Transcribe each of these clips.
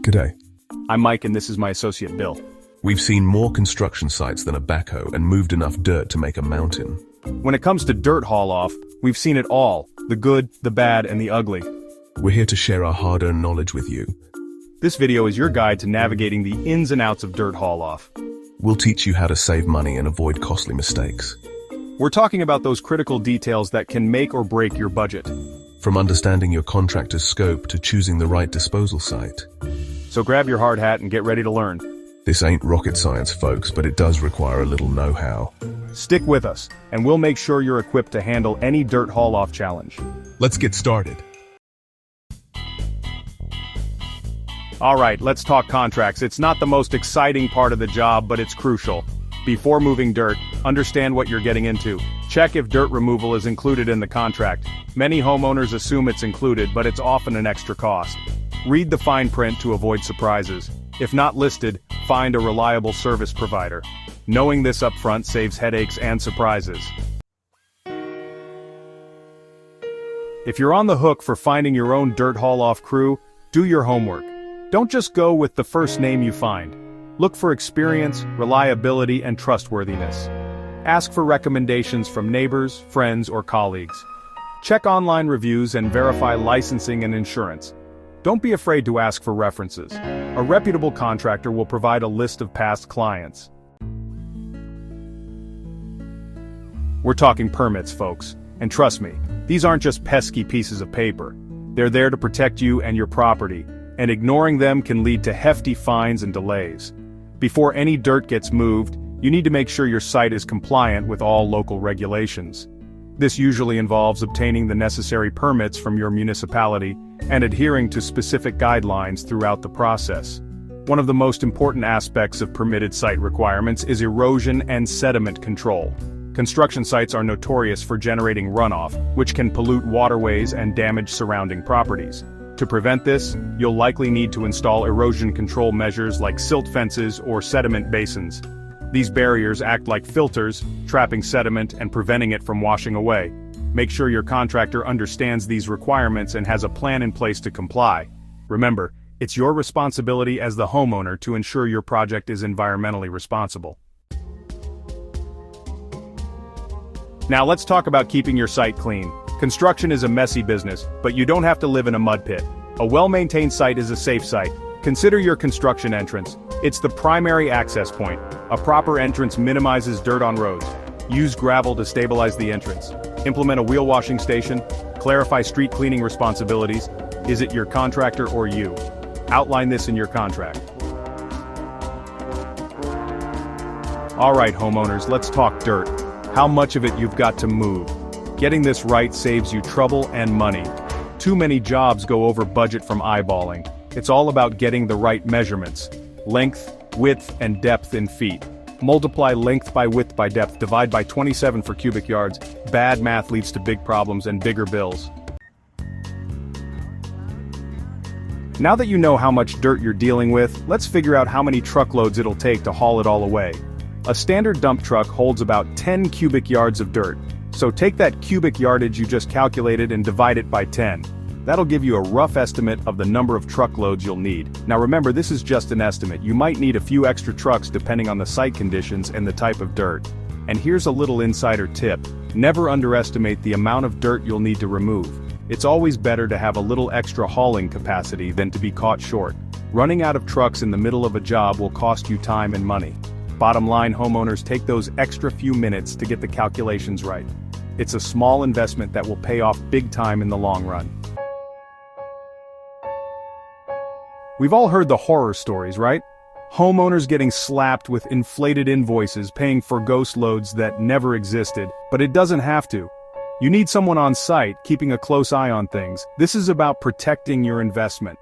G'day. I'm Mike and this is my associate Bill. We've seen more construction sites than a backhoe and moved enough dirt to make a mountain. When it comes to dirt haul-off, we've seen it all, the good, the bad, and the ugly. We're here to share our hard-earned knowledge with you. This video is your guide to navigating the ins and outs of dirt haul-off. We'll teach you how to save money and avoid costly mistakes. We're talking about those critical details that can make or break your budget. From understanding your contractor's scope to choosing the right disposal site. So grab your hard hat and get ready to learn. This ain't rocket science, folks, but it does require a little know-how. Stick with us, and we'll make sure you're equipped to handle any dirt haul-off challenge. Let's get started. Alright, let's talk contracts. It's not the most exciting part of the job, but it's crucial. Before moving dirt, understand what you're getting into. Check if dirt removal is included in the contract. Many homeowners assume it's included, but it's often an extra cost. Read the fine print to avoid surprises. If not listed, find a reliable service provider. Knowing this upfront saves headaches and surprises. If you're on the hook for finding your own dirt haul-off crew, do your homework. Don't just go with the first name you find. Look for experience, reliability, and trustworthiness. Ask for recommendations from neighbors, friends, or colleagues. Check online reviews and verify licensing and insurance. Don't be afraid to ask for references. A reputable contractor will provide a list of past clients. We're talking permits, folks. And trust me, these aren't just pesky pieces of paper. They're there to protect you and your property, and ignoring them can lead to hefty fines and delays. Before any dirt gets moved, you need to make sure your site is compliant with all local regulations. This usually involves obtaining the necessary permits from your municipality and adhering to specific guidelines throughout the process. One of the most important aspects of permitted site requirements is erosion and sediment control. Construction sites are notorious for generating runoff, which can pollute waterways and damage surrounding properties. To prevent this, you'll likely need to install erosion control measures like silt fences or sediment basins. These barriers act like filters, trapping sediment and preventing it from washing away. Make sure your contractor understands these requirements and has a plan in place to comply. Remember, it's your responsibility as the homeowner to ensure your project is environmentally responsible. Now let's talk about keeping your site clean. Construction is a messy business, but you don't have to live in a mud pit. A well-maintained site is a safe site. Consider your construction entrance. It's the primary access point. A proper entrance minimizes dirt on roads. Use gravel to stabilize the entrance. Implement a wheel washing station. Clarify street cleaning responsibilities. Is it your contractor or you? Outline this in your contract. Alright homeowners, let's talk dirt. How much of it you've got to move. Getting this right saves you trouble and money. Too many jobs go over budget from eyeballing. It's all about getting the right measurements. Length, width, and depth in feet. Multiply length by width by depth, divide by 27 for cubic yards. Bad math leads to big problems and bigger bills. Now that you know how much dirt you're dealing with, let's figure out how many truckloads it'll take to haul it all away. A standard dump truck holds about 10 cubic yards of dirt. So take that cubic yardage you just calculated and divide it by 10. That'll give you a rough estimate of the number of truckloads you'll need. Now remember, this is just an estimate. You might need a few extra trucks depending on the site conditions and the type of dirt. And here's a little insider tip. Never underestimate the amount of dirt you'll need to remove. It's always better to have a little extra hauling capacity than to be caught short. Running out of trucks in the middle of a job will cost you time and money. Bottom line, homeowners, take those extra few minutes to get the calculations right. It's a small investment that will pay off big time in the long run. We've all heard the horror stories, right? Homeowners getting slapped with inflated invoices paying for ghost loads that never existed, but it doesn't have to. You need someone on site keeping a close eye on things. This is about protecting your investment.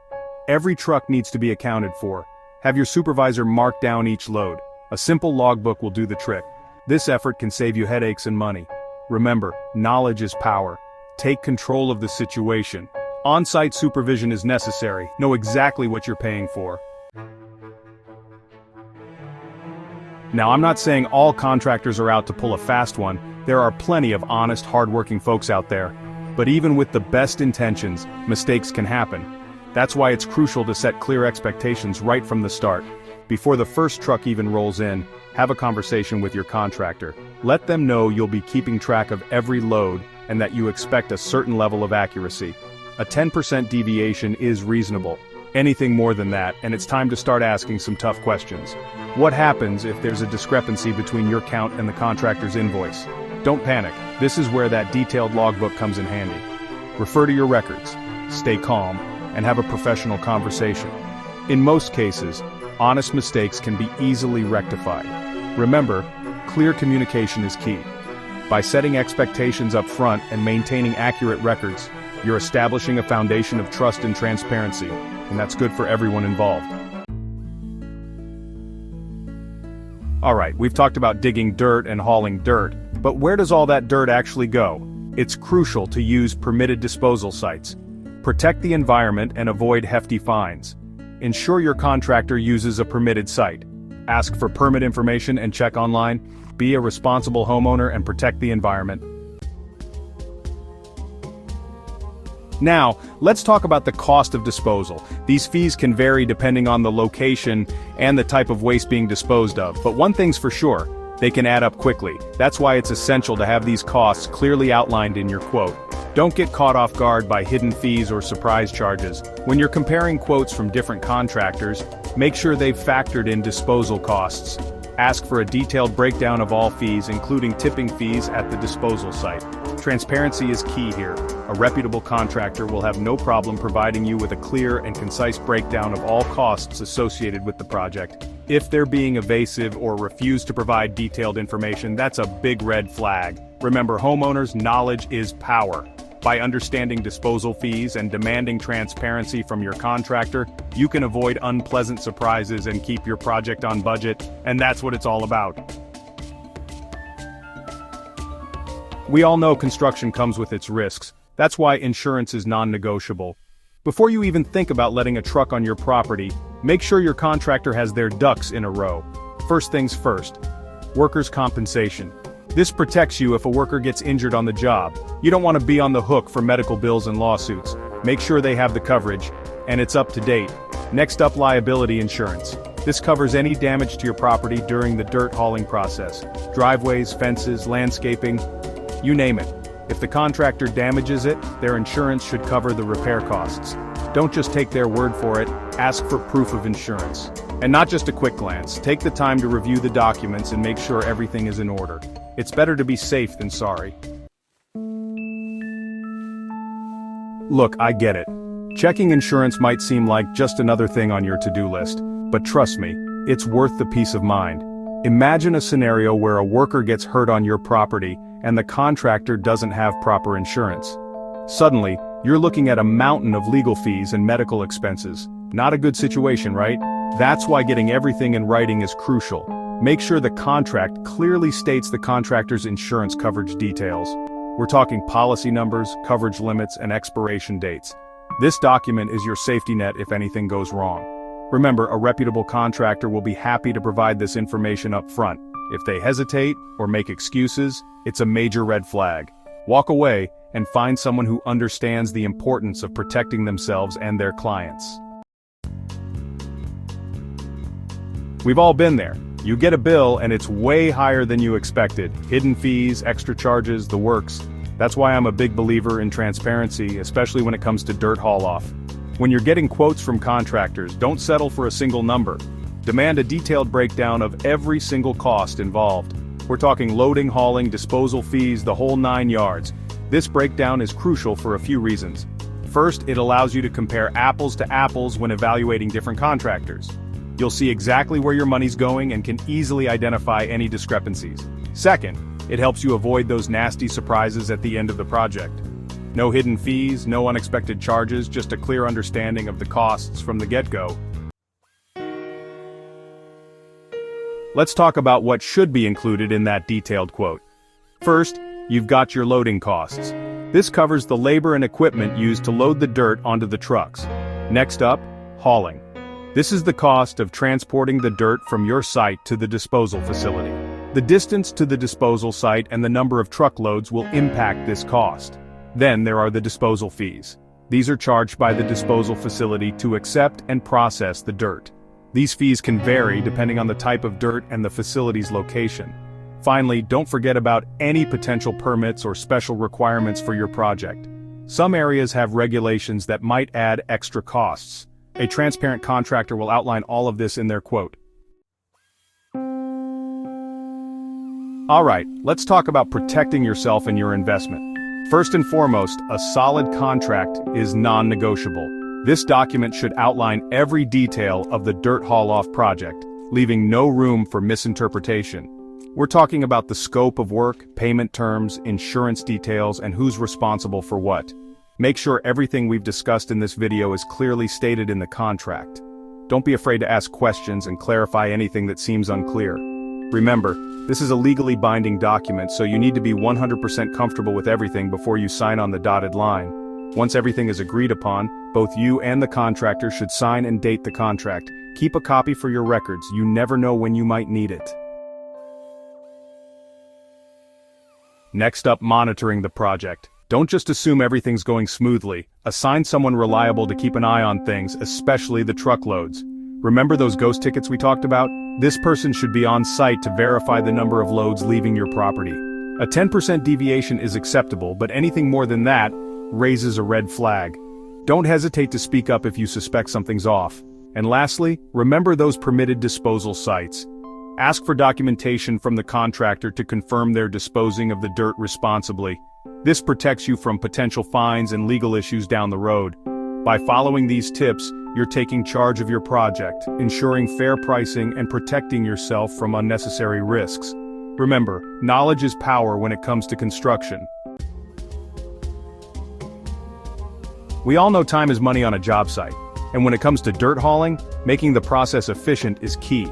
Every truck needs to be accounted for. Have your supervisor mark down each load. A simple logbook will do the trick. This effort can save you headaches and money. Remember, knowledge is power. Take control of the situation. On-site supervision is necessary. Know exactly what you're paying for. Now, I'm not saying all contractors are out to pull a fast one. There are plenty of honest, hardworking folks out there. But even with the best intentions, mistakes can happen. That's why it's crucial to set clear expectations right from the start. Before the first truck even rolls in, have a conversation with your contractor. Let them know you'll be keeping track of every load and that you expect a certain level of accuracy. A 10% deviation is reasonable. Anything more than that, and it's time to start asking some tough questions. What happens if there's a discrepancy between your count and the contractor's invoice? Don't panic. This is where that detailed logbook comes in handy. Refer to your records, stay calm, and have a professional conversation. In most cases, honest mistakes can be easily rectified. Remember, clear communication is key. By setting expectations up front and maintaining accurate records, you're establishing a foundation of trust and transparency, and that's good for everyone involved. Alright, we've talked about digging dirt and hauling dirt, but where does all that dirt actually go? It's crucial to use permitted disposal sites. Protect the environment and avoid hefty fines. Ensure your contractor uses a permitted site. Ask for permit information and check online. Be a responsible homeowner and protect the environment. Now, let's talk about the cost of disposal. These fees can vary depending on the location and the type of waste being disposed of, but one thing's for sure, they can add up quickly. That's why it's essential to have these costs clearly outlined in your quote. Don't get caught off guard by hidden fees or surprise charges. When you're comparing quotes from different contractors, make sure they've factored in disposal costs. Ask for a detailed breakdown of all fees, including tipping fees at the disposal site. Transparency is key here. A reputable contractor will have no problem providing you with a clear and concise breakdown of all costs associated with the project. If they're being evasive or refuse to provide detailed information, that's a big red flag. Remember, homeowners, knowledge is power. By understanding disposal fees and demanding transparency from your contractor, you can avoid unpleasant surprises and keep your project on budget, and that's what it's all about. We all know construction comes with its risks. That's why insurance is non-negotiable. Before you even think about letting a truck on your property, make sure your contractor has their ducks in a row. First things first, workers' compensation. This protects you if a worker gets injured on the job. You don't want to be on the hook for medical bills and lawsuits. Make sure they have the coverage, and it's up to date. Next up, liability insurance. This covers any damage to your property during the dirt hauling process. Driveways, fences, landscaping, you name it. If the contractor damages it, their insurance should cover the repair costs. Don't just take their word for it, ask for proof of insurance. And not just a quick glance, take the time to review the documents and make sure everything is in order. It's better to be safe than sorry. Look, I get it. Checking insurance might seem like just another thing on your to-do list, but trust me, it's worth the peace of mind. Imagine a scenario where a worker gets hurt on your property and the contractor doesn't have proper insurance. Suddenly, you're looking at a mountain of legal fees and medical expenses. Not a good situation, right? That's why getting everything in writing is crucial. Make sure the contract clearly states the contractor's insurance coverage details. We're talking policy numbers, coverage limits, and expiration dates. This document is your safety net if anything goes wrong. Remember, a reputable contractor will be happy to provide this information up front. If they hesitate or make excuses, it's a major red flag. Walk away and find someone who understands the importance of protecting themselves and their clients. We've all been there. You get a bill and it's way higher than you expected. Hidden fees, extra charges, the works. That's why I'm a big believer in transparency, especially when it comes to dirt haul-off. When you're getting quotes from contractors, don't settle for a single number. Demand a detailed breakdown of every single cost involved. We're talking loading, hauling, disposal fees, the whole 9 yards. This breakdown is crucial for a few reasons. First, it allows you to compare apples to apples when evaluating different contractors. You'll see exactly where your money's going and can easily identify any discrepancies. Second, it helps you avoid those nasty surprises at the end of the project. No hidden fees, no unexpected charges, just a clear understanding of the costs from the get-go. Let's talk about what should be included in that detailed quote. First, you've got your loading costs. This covers the labor and equipment used to load the dirt onto the trucks. Next up, hauling. This is the cost of transporting the dirt from your site to the disposal facility. The distance to the disposal site and the number of truckloads will impact this cost. Then there are the disposal fees. These are charged by the disposal facility to accept and process the dirt. These fees can vary depending on the type of dirt and the facility's location. Finally, don't forget about any potential permits or special requirements for your project. Some areas have regulations that might add extra costs. A transparent contractor will outline all of this in their quote. Alright, let's talk about protecting yourself and your investment. First and foremost, a solid contract is non-negotiable. This document should outline every detail of the dirt haul-off project, leaving no room for misinterpretation. We're talking about the scope of work, payment terms, insurance details, and who's responsible for what. Make sure everything we've discussed in this video is clearly stated in the contract. Don't be afraid to ask questions and clarify anything that seems unclear. Remember, this is a legally binding document, so you need to be 100% comfortable with everything before you sign on the dotted line. Once everything is agreed upon, both you and the contractor should sign and date the contract. Keep a copy for your records, you never know when you might need it. Next up, monitoring the project. Don't just assume everything's going smoothly. Assign someone reliable to keep an eye on things, especially the truckloads. Remember those ghost tickets we talked about? This person should be on site to verify the number of loads leaving your property. A 10% deviation is acceptable, but anything more than that raises a red flag. Don't hesitate to speak up if you suspect something's off. And lastly, remember those permitted disposal sites. Ask for documentation from the contractor to confirm they're disposing of the dirt responsibly. This protects you from potential fines and legal issues down the road. By following these tips, you're taking charge of your project, ensuring fair pricing and protecting yourself from unnecessary risks. Remember, knowledge is power when it comes to construction. We all know time is money on a job site, and when it comes to dirt hauling, making the process efficient is key.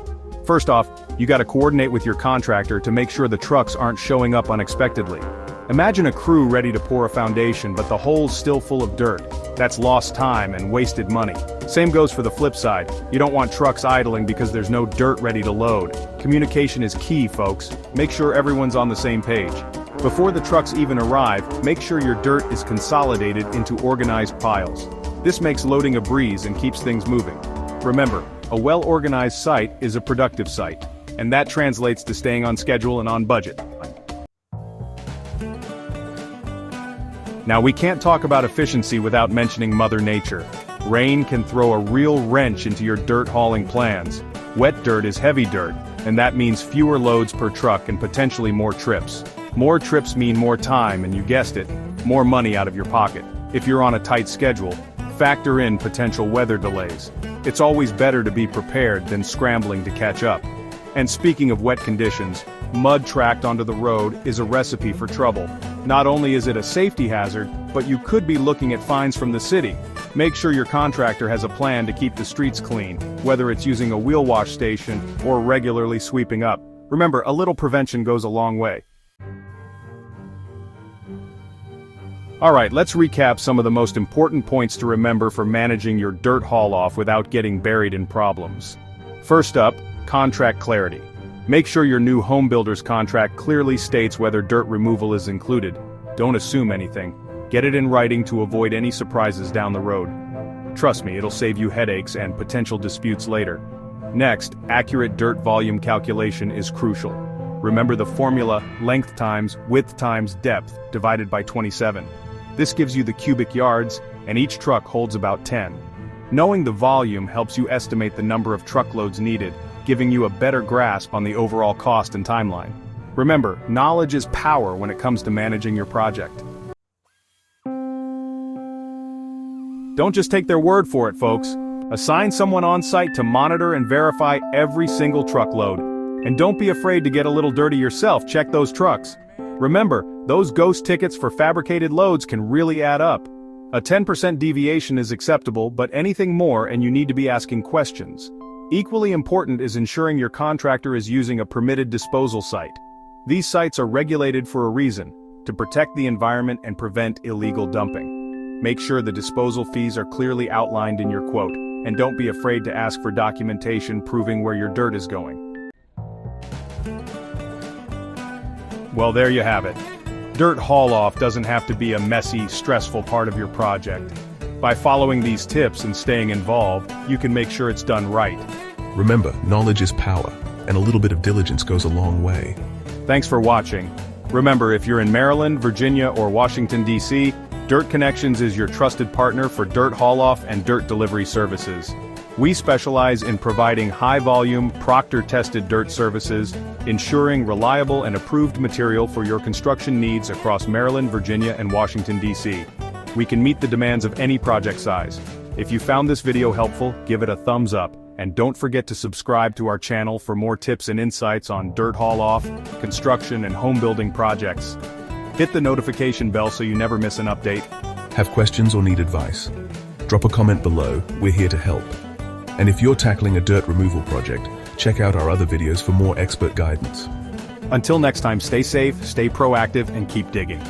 First off, you gotta coordinate with your contractor to make sure the trucks aren't showing up unexpectedly. Imagine a crew ready to pour a foundation but the hole's still full of dirt. That's lost time and wasted money. Same goes for the flip side. You don't want trucks idling because there's no dirt ready to load. Communication is key, folks. Make sure everyone's on the same page. Before the trucks even arrive, make sure your dirt is consolidated into organized piles. This makes loading a breeze and keeps things moving. Remember, a well-organized site is a productive site, and that translates to staying on schedule and on budget. Now we can't talk about efficiency without mentioning Mother Nature. Rain can throw a real wrench into your dirt hauling plans. Wet dirt is heavy dirt, and that means fewer loads per truck and potentially more trips. More trips mean more time and, you guessed it, more money out of your pocket. If you're on a tight schedule, factor in potential weather delays. It's always better to be prepared than scrambling to catch up. And speaking of wet conditions, mud tracked onto the road is a recipe for trouble. Not only is it a safety hazard, but you could be looking at fines from the city. Make sure your contractor has a plan to keep the streets clean, whether it's using a wheel wash station or regularly sweeping up. Remember, a little prevention goes a long way. Alright, let's recap some of the most important points to remember for managing your dirt haul-off without getting buried in problems. First up, contract clarity. Make sure your new home builder's contract clearly states whether dirt removal is included. Don't assume anything. Get it in writing to avoid any surprises down the road. Trust me, it'll save you headaches and potential disputes later. Next, accurate dirt volume calculation is crucial. Remember the formula length times width times depth divided by 27. This gives you the cubic yards, and each truck holds about 10. Knowing the volume helps you estimate the number of truckloads needed, giving you a better grasp on the overall cost and timeline. Remember, knowledge is power when it comes to managing your project. Don't just take their word for it, folks. Assign someone on site to monitor and verify every single truckload. And don't be afraid to get a little dirty yourself. Check those trucks. Remember, those ghost tickets for fabricated loads can really add up. A 10% deviation is acceptable, but anything more and you need to be asking questions. Equally important is ensuring your contractor is using a permitted disposal site. These sites are regulated for a reason, to protect the environment and prevent illegal dumping. Make sure the disposal fees are clearly outlined in your quote, and don't be afraid to ask for documentation proving where your dirt is going. Well, there you have it. Dirt haul-off doesn't have to be a messy, stressful part of your project. By following these tips and staying involved, you can make sure it's done right. Remember, knowledge is power, and a little bit of diligence goes a long way. Thanks for watching. Remember, if you're in Maryland, Virginia, or Washington, D.C., Dirt Connections is your trusted partner for dirt haul-off and dirt delivery services. We specialize in providing high-volume, Proctor-Tested dirt services, ensuring reliable and approved material for your construction needs across Maryland, Virginia, and Washington, D.C. We can meet the demands of any project size. If you found this video helpful, give it a thumbs up, and don't forget to subscribe to our channel for more tips and insights on dirt haul-off, construction, and home building projects. Hit the notification bell so you never miss an update. Have questions or need advice? Drop a comment below, we're here to help. And if you're tackling a dirt removal project, check out our other videos for more expert guidance. Until next time, stay safe, stay proactive, and keep digging.